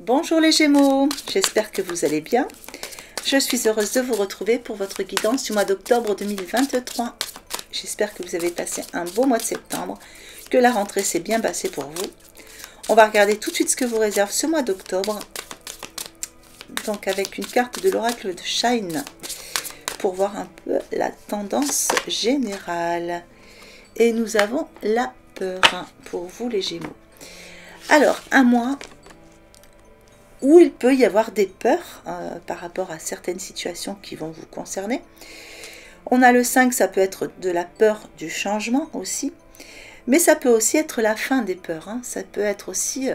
Bonjour les Gémeaux, j'espère que vous allez bien. Je suis heureuse de vous retrouver pour votre guidance du mois d'octobre 2023. J'espère que vous avez passé un beau mois de septembre, que la rentrée s'est bien passée pour vous. On va regarder tout de suite ce que vous réserve ce mois d'octobre. Donc avec une carte de l'oracle de Shine pour voir un peu la tendance générale. Et nous avons la peur pour vous les Gémeaux. Alors, un mois où il peut y avoir des peurs par rapport à certaines situations qui vont vous concerner. On a le 5, ça peut être de la peur du changement aussi, mais ça peut aussi être la fin des peurs, ça peut être aussi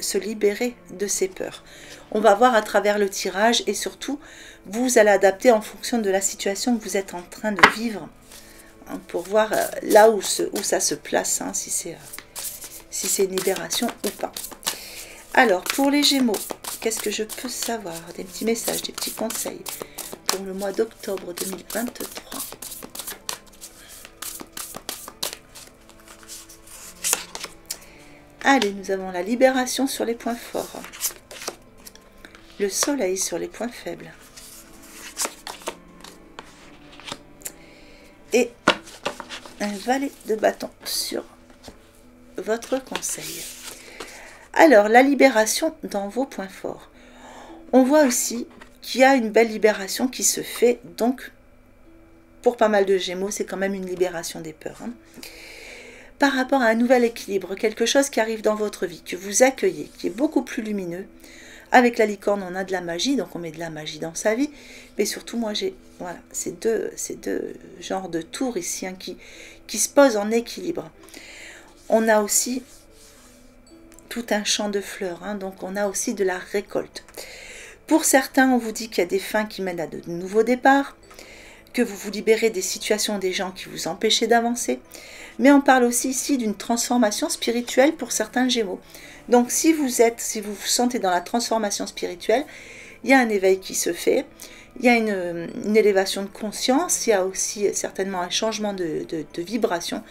se libérer de ces peurs. On va voir à travers le tirage et surtout, vous allez adapter en fonction de la situation que vous êtes en train de vivre, pour voir là où ça se place, si c'est une libération ou pas. Alors, pour les Gémeaux, qu'est-ce que je peux savoir? Des petits messages, des petits conseils pour le mois d'octobre 2023. Allez, nous avons la libération sur les points forts. Le soleil sur les points faibles. Et un valet de bâton sur votre conseil. Alors, la libération dans vos points forts. On voit aussi qu'il y a une belle libération qui se fait. Donc, pour pas mal de Gémeaux, c'est quand même une libération des peurs. Par rapport à un nouvel équilibre, quelque chose qui arrive dans votre vie, que vous accueillez, qui est beaucoup plus lumineux. Avec la licorne, on a de la magie, donc on met de la magie dans sa vie. Mais surtout, moi, j'ai voilà, ces deux genres de tours ici qui se posent en équilibre. On a aussi tout un champ de fleurs, donc on a aussi de la récolte. Pour certains, on vous dit qu'il y a des fins qui mènent à de nouveaux départs, que vous vous libérez des situations des gens qui vous empêchaient d'avancer, mais on parle aussi ici d'une transformation spirituelle pour certains Gémeaux. Donc si vous vous sentez dans la transformation spirituelle, il y a un éveil qui se fait, il y a une élévation de conscience, il y a aussi certainement un changement de vibration.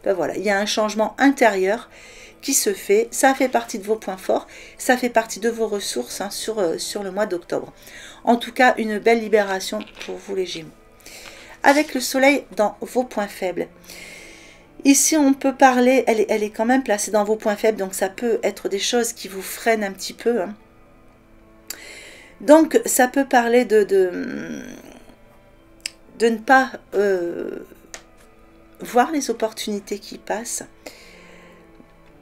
Ben voilà, il y a un changement intérieur qui se fait, ça fait partie de vos points forts, ça fait partie de vos ressources sur le mois d'octobre. En tout cas, une belle libération pour vous les Gémeaux. Avec le soleil dans vos points faibles. Ici, on peut parler, elle est quand même placée dans vos points faibles, donc ça peut être des choses qui vous freinent un petit peu. Donc, ça peut parler de ne pas voir les opportunités qui passent,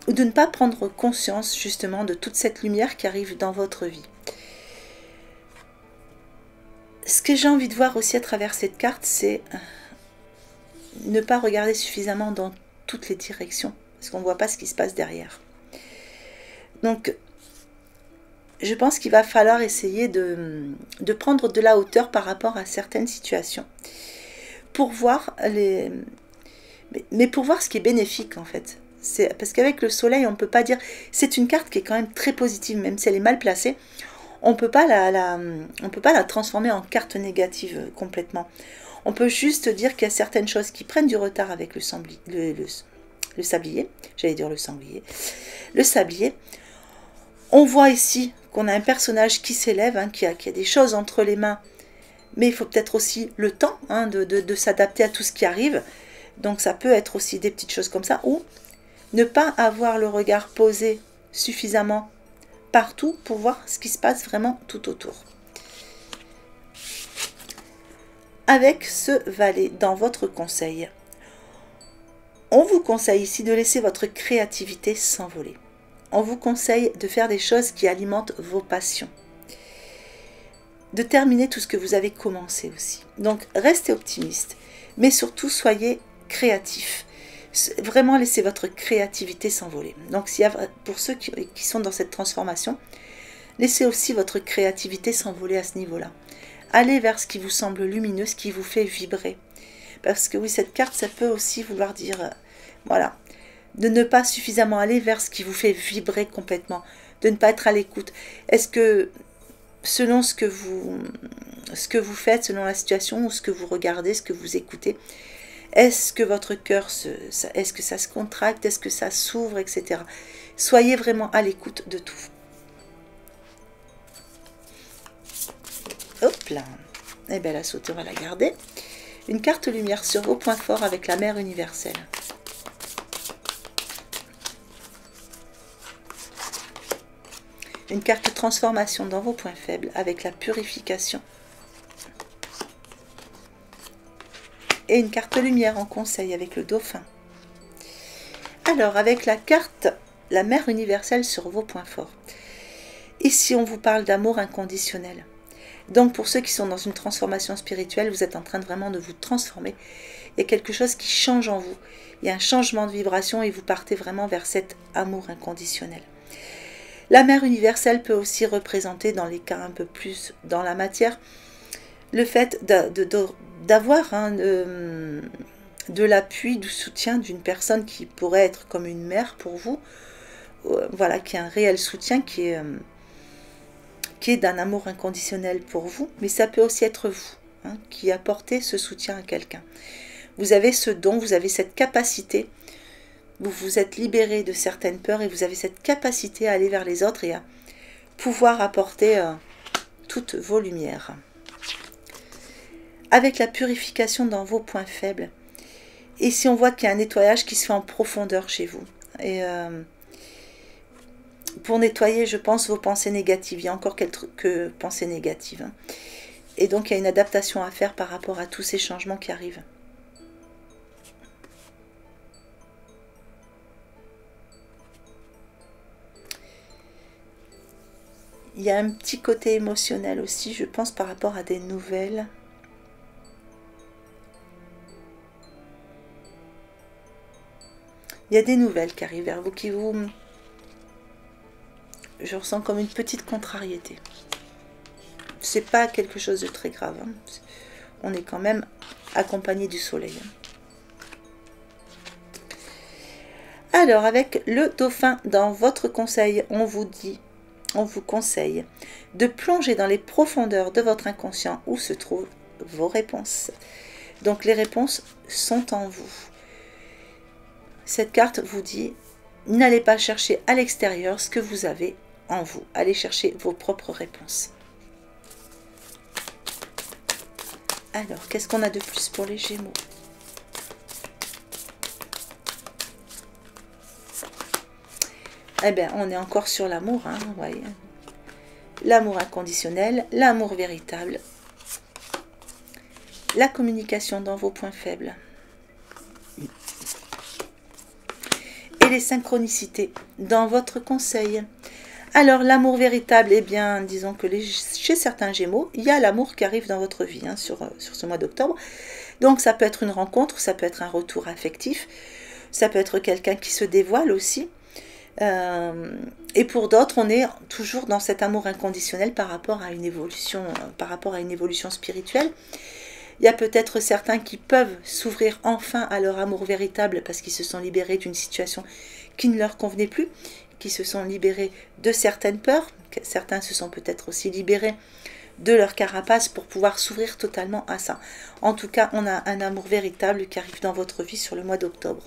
ou de ne pas prendre conscience justement de toute cette lumière qui arrive dans votre vie. Ce que j'ai envie de voir aussi à travers cette carte, c'est ne pas regarder suffisamment dans toutes les directions, parce qu'on ne voit pas ce qui se passe derrière. Donc, je pense qu'il va falloir essayer de prendre de la hauteur par rapport à certaines situations, pour voir mais pour voir ce qui est bénéfique en fait. Parce qu'avec le soleil, on ne peut pas dire... C'est une carte qui est quand même très positive, même si elle est mal placée. On ne peut pas la transformer en carte négative complètement. On peut juste dire qu'il y a certaines choses qui prennent du retard avec le sablier. J'allais dire le sanglier. Le sablier. On voit ici qu'on a un personnage qui s'élève, qui a des choses entre les mains. Mais il faut peut-être aussi le temps de s'adapter à tout ce qui arrive. Donc ça peut être aussi des petites choses comme ça. Ou ne pas avoir le regard posé suffisamment partout pour voir ce qui se passe vraiment tout autour. Avec ce valet dans votre conseil, on vous conseille ici de laisser votre créativité s'envoler. On vous conseille de faire des choses qui alimentent vos passions. De terminer tout ce que vous avez commencé aussi. Donc restez optimiste, mais surtout soyez créatif. Vraiment laissez votre créativité s'envoler. Donc pour ceux qui sont dans cette transformation, laissez aussi votre créativité s'envoler à ce niveau-là. Allez vers ce qui vous semble lumineux, ce qui vous fait vibrer. Parce que oui, cette carte, ça peut aussi vouloir dire, voilà, de ne pas suffisamment aller vers ce qui vous fait vibrer complètement, de ne pas être à l'écoute. Est-ce que, selon ce que vous faites, selon la situation, ou ce que vous regardez, ce que vous écoutez, est-ce que votre cœur, est-ce que ça se contracte, est-ce que ça s'ouvre, etc. Soyez vraiment à l'écoute de tout. là. Eh bien, elle a sauté, on va la garder. Une carte lumière sur vos points forts avec la mère universelle. Une carte transformation dans vos points faibles avec la purification. Et une carte lumière en conseil avec le dauphin. Alors, avec la carte la mère universelle sur vos points forts. Ici, on vous parle d'amour inconditionnel. Donc, pour ceux qui sont dans une transformation spirituelle, vous êtes en train de vraiment de vous transformer. Il y a quelque chose qui change en vous. Il y a un changement de vibration et vous partez vraiment vers cet amour inconditionnel. La mère universelle peut aussi représenter, dans les cas un peu plus dans la matière, le fait d'avoir de l'appui, du soutien d'une personne qui pourrait être comme une mère pour vous, voilà, qui a un réel soutien, qui est d'un amour inconditionnel pour vous, mais ça peut aussi être vous, hein, qui apportez ce soutien à quelqu'un. Vous avez ce don, vous avez cette capacité, vous vous êtes libéré de certaines peurs et vous avez cette capacité à aller vers les autres et à pouvoir apporter toutes vos lumières. Avec la purification dans vos points faibles, ici on voit qu'il y a un nettoyage qui se fait en profondeur chez vous. Et pour nettoyer, je pense, vos pensées négatives. Il y a encore quelques pensées négatives. Hein. Et donc, il y a une adaptation à faire par rapport à tous ces changements qui arrivent. Il y a un petit côté émotionnel aussi, je pense, par rapport à des nouvelles. Il y a des nouvelles qui arrivent vers vous, qui vous... Je ressens comme une petite contrariété. C'est pas quelque chose de très grave. Hein. On est quand même accompagné du soleil. Alors, avec le dauphin dans votre conseil, on vous conseille de plonger dans les profondeurs de votre inconscient où se trouvent vos réponses. Donc, les réponses sont en vous. Cette carte vous dit, n'allez pas chercher à l'extérieur ce que vous avez en vous. Allez chercher vos propres réponses. Alors, qu'est-ce qu'on a de plus pour les Gémeaux? Eh bien, on est encore sur l'amour, hein, vous voyez. L'amour inconditionnel, l'amour véritable. La communication dans vos points faibles. Et les synchronicités dans votre conseil. Alors, l'amour véritable, eh bien, disons que chez certains Gémeaux, il y a l'amour qui arrive dans votre vie, hein, sur ce mois d'octobre. Donc, ça peut être une rencontre, ça peut être un retour affectif, ça peut être quelqu'un qui se dévoile aussi. Et pour d'autres, on est toujours dans cet amour inconditionnel par rapport à une évolution, spirituelle. Il y a peut-être certains qui peuvent s'ouvrir enfin à leur amour véritable parce qu'ils se sont libérés d'une situation qui ne leur convenait plus, qui se sont libérés de certaines peurs. Certains se sont peut-être aussi libérés de leur carapace pour pouvoir s'ouvrir totalement à ça. En tout cas, on a un amour véritable qui arrive dans votre vie sur le mois d'octobre.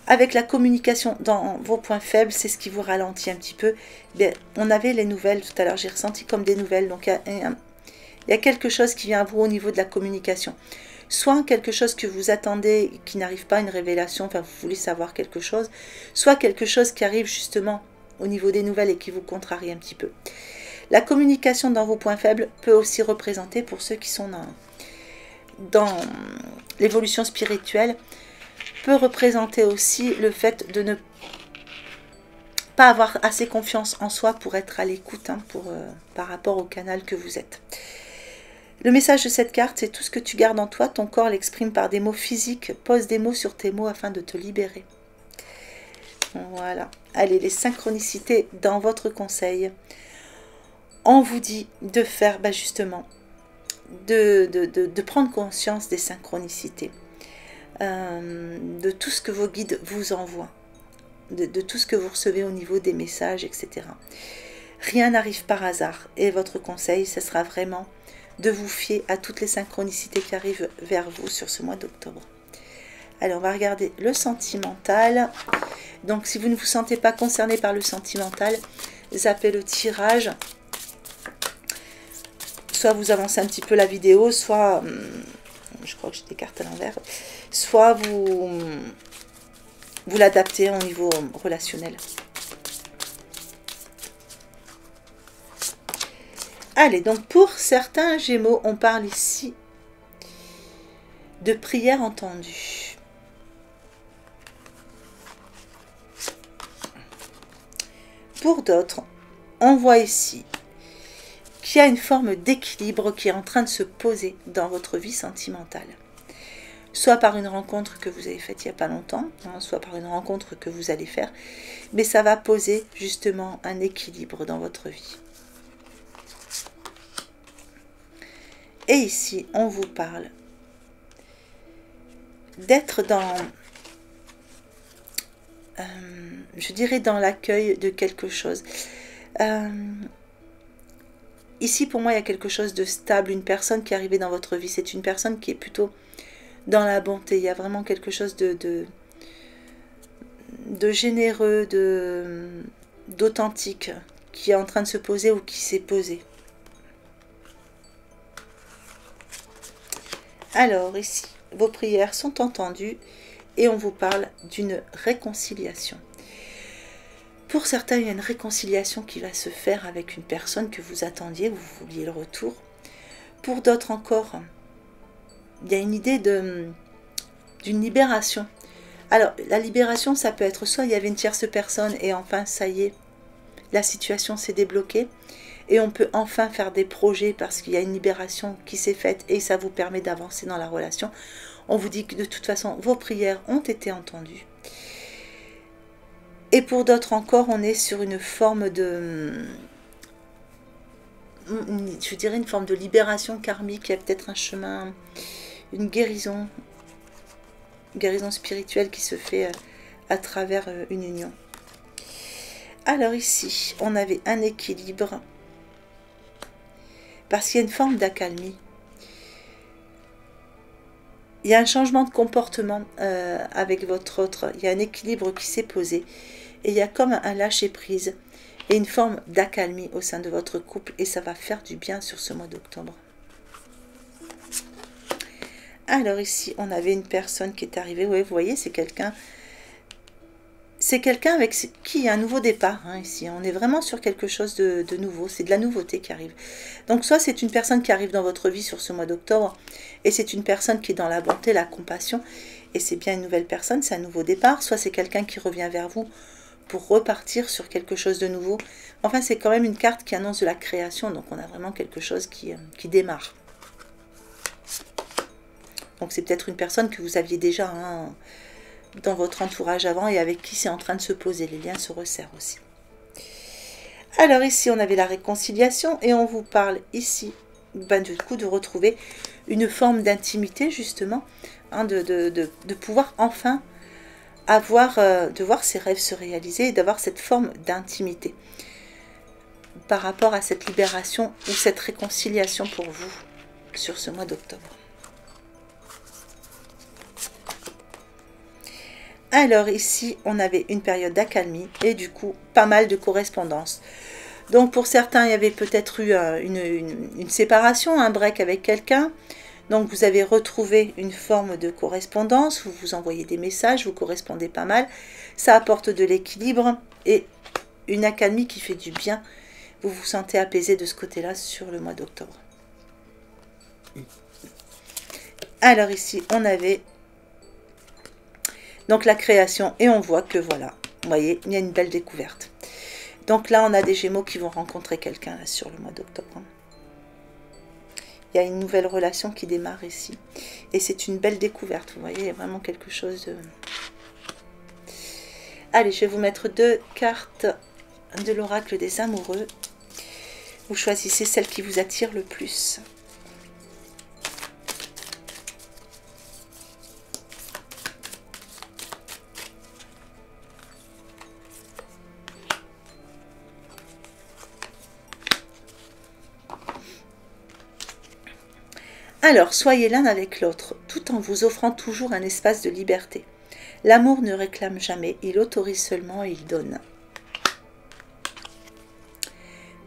Avec la communication dans vos points faibles, c'est ce qui vous ralentit un petit peu. Bien, on avait les nouvelles tout à l'heure, j'ai ressenti comme des nouvelles. Donc, il y a quelque chose qui vient à vous au niveau de la communication. Soit quelque chose que vous attendez qui n'arrive pas, une révélation, enfin vous voulez savoir quelque chose, soit quelque chose qui arrive justement au niveau des nouvelles et qui vous contrarie un petit peu. La communication dans vos points faibles peut aussi représenter, pour ceux qui sont dans l'évolution spirituelle, peut représenter aussi le fait de ne pas avoir assez confiance en soi pour être à l'écoute, hein, par rapport au canal que vous êtes. Le message de cette carte, c'est tout ce que tu gardes en toi, ton corps l'exprime par des mots physiques, pose des mots sur tes mots afin de te libérer. Voilà. Allez, les synchronicités dans votre conseil. On vous dit de faire, justement, de prendre conscience des synchronicités, de tout ce que vos guides vous envoient, de tout ce que vous recevez au niveau des messages, etc. Rien n'arrive par hasard. Et votre conseil, ce sera vraiment de vous fier à toutes les synchronicités qui arrivent vers vous sur ce mois d'octobre. Alors, on va regarder le sentimental. Donc, si vous ne vous sentez pas concerné par le sentimental, zappez le tirage. soit vous avancez un petit peu la vidéo, soit, je crois que j'ai des cartes à l'envers, soit vous l'adaptez au niveau relationnel. Allez, donc pour certains Gémeaux, on parle ici de prière entendue. Pour d'autres, on voit ici qu'il y a une forme d'équilibre qui est en train de se poser dans votre vie sentimentale. Soit par une rencontre que vous avez faite il n'y a pas longtemps, hein, soit par une rencontre que vous allez faire, mais ça va poser justement un équilibre dans votre vie. Et ici, on vous parle d'être dans, je dirais, dans l'accueil de quelque chose. Ici, pour moi, il y a quelque chose de stable, une personne qui est arrivée dans votre vie. C'est une personne qui est plutôt dans la bonté. Il y a vraiment quelque chose de généreux, d'authentique, qui est en train de se poser ou qui s'est posé. Alors, ici, vos prières sont entendues et on vous parle d'une réconciliation. Pour certains, il y a une réconciliation qui va se faire avec une personne que vous attendiez, vous vouliez le retour. Pour d'autres encore, il y a une idée d'une libération. Alors, la libération, ça peut être soit il y avait une tierce personne et enfin, ça y est, la situation s'est débloquée et on peut enfin faire des projets parce qu'il y a une libération qui s'est faite et ça vous permet d'avancer dans la relation. On vous dit que de toute façon, vos prières ont été entendues. Et pour d'autres encore, on est sur une forme de, je dirais une forme de libération karmique. Il y a peut-être un chemin, une guérison spirituelle qui se fait à travers une union. Alors ici, on avait un équilibre parce qu'il y a une forme d'accalmie. Il y a un changement de comportement avec votre autre. Il y a un équilibre qui s'est posé. Et il y a comme un lâcher-prise et une forme d'accalmie au sein de votre couple. Et ça va faire du bien sur ce mois d'octobre. Alors ici, on avait une personne qui est arrivée. Oui, vous voyez, c'est quelqu'un. C'est quelqu'un avec qui il y a un nouveau départ. Hein, ici, on est vraiment sur quelque chose de nouveau. C'est de la nouveauté qui arrive. Donc, soit c'est une personne qui arrive dans votre vie sur ce mois d'octobre. Et c'est une personne qui est dans la bonté, la compassion. Et c'est bien une nouvelle personne, c'est un nouveau départ. Soit c'est quelqu'un qui revient vers vous pour repartir sur quelque chose de nouveau. Enfin, c'est quand même une carte qui annonce de la création. Donc, on a vraiment quelque chose qui démarre. Donc, c'est peut-être une personne que vous aviez déjà dans votre entourage avant et avec qui c'est en train de se poser. Les liens se resserrent aussi. Alors, ici, on avait la réconciliation et on vous parle ici, du coup, de retrouver une forme d'intimité, justement, hein, de pouvoir enfin de voir ses rêves se réaliser et d'avoir cette forme d'intimité par rapport à cette libération ou cette réconciliation pour vous sur ce mois d'octobre. Alors ici, on avait une période d'accalmie et du coup, pas mal de correspondances. Donc pour certains, il y avait peut-être eu une séparation, un break avec quelqu'un. Donc vous avez retrouvé une forme de correspondance, vous vous envoyez des messages, vous correspondez pas mal. Ça apporte de l'équilibre et une accalmie qui fait du bien. Vous vous sentez apaisé de ce côté-là sur le mois d'octobre. Alors ici, on avait donc la création et on voit que voilà, vous voyez, il y a une belle découverte. Donc là, on a des Gémeaux qui vont rencontrer quelqu'un sur le mois d'octobre. Il y a une nouvelle relation qui démarre ici. Et c'est une belle découverte. Vous voyez, il y a vraiment quelque chose de... Allez, je vais vous mettre 2 cartes de l'oracle des amoureux. Vous choisissez celle qui vous attire le plus. Alors, soyez l'un avec l'autre, tout en vous offrant toujours un espace de liberté. L'amour ne réclame jamais, il autorise seulement et il donne.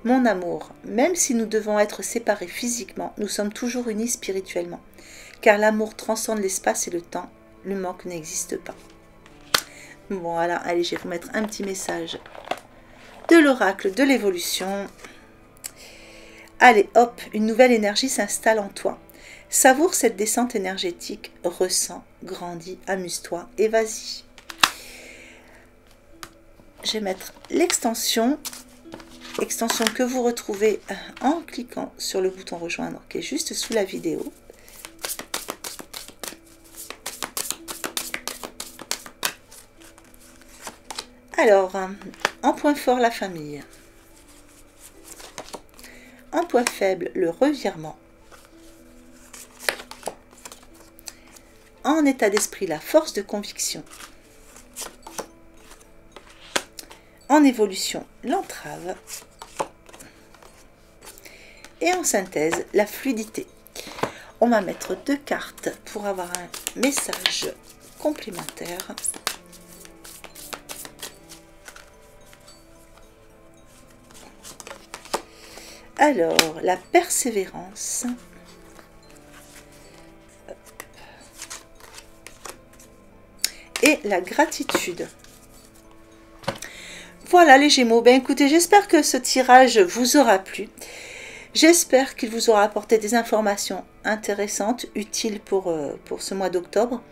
Mon amour, même si nous devons être séparés physiquement, nous sommes toujours unis spirituellement. Car l'amour transcende l'espace et le temps. Le manque n'existe pas. Bon, voilà, allez, je vais vous mettre un petit message de l'oracle de l'évolution. Allez, hop, une nouvelle énergie s'installe en toi. Savoure cette descente énergétique, ressens, grandis, amuse-toi et vas-y. Je vais mettre l'extension que vous retrouvez en cliquant sur le bouton rejoindre qui est juste sous la vidéo. Alors, en point fort, la famille. En point faible, le revirement. En état d'esprit, la force de conviction. En évolution, l'entrave. Et en synthèse, la fluidité. On va mettre 2 cartes pour avoir un message complémentaire. Alors, la persévérance. Et la gratitude. Voilà les Gémeaux. Ben écoutez, j'espère que ce tirage vous aura plu. J'espère qu'il vous aura apporté des informations intéressantes, utiles pour ce mois d'octobre.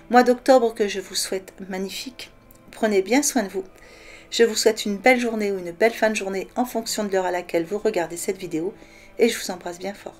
Mois d'octobre que je vous souhaite magnifique. Prenez bien soin de vous. Je vous souhaite une belle journée ou une belle fin de journée en fonction de l'heure à laquelle vous regardez cette vidéo. Et je vous embrasse bien fort.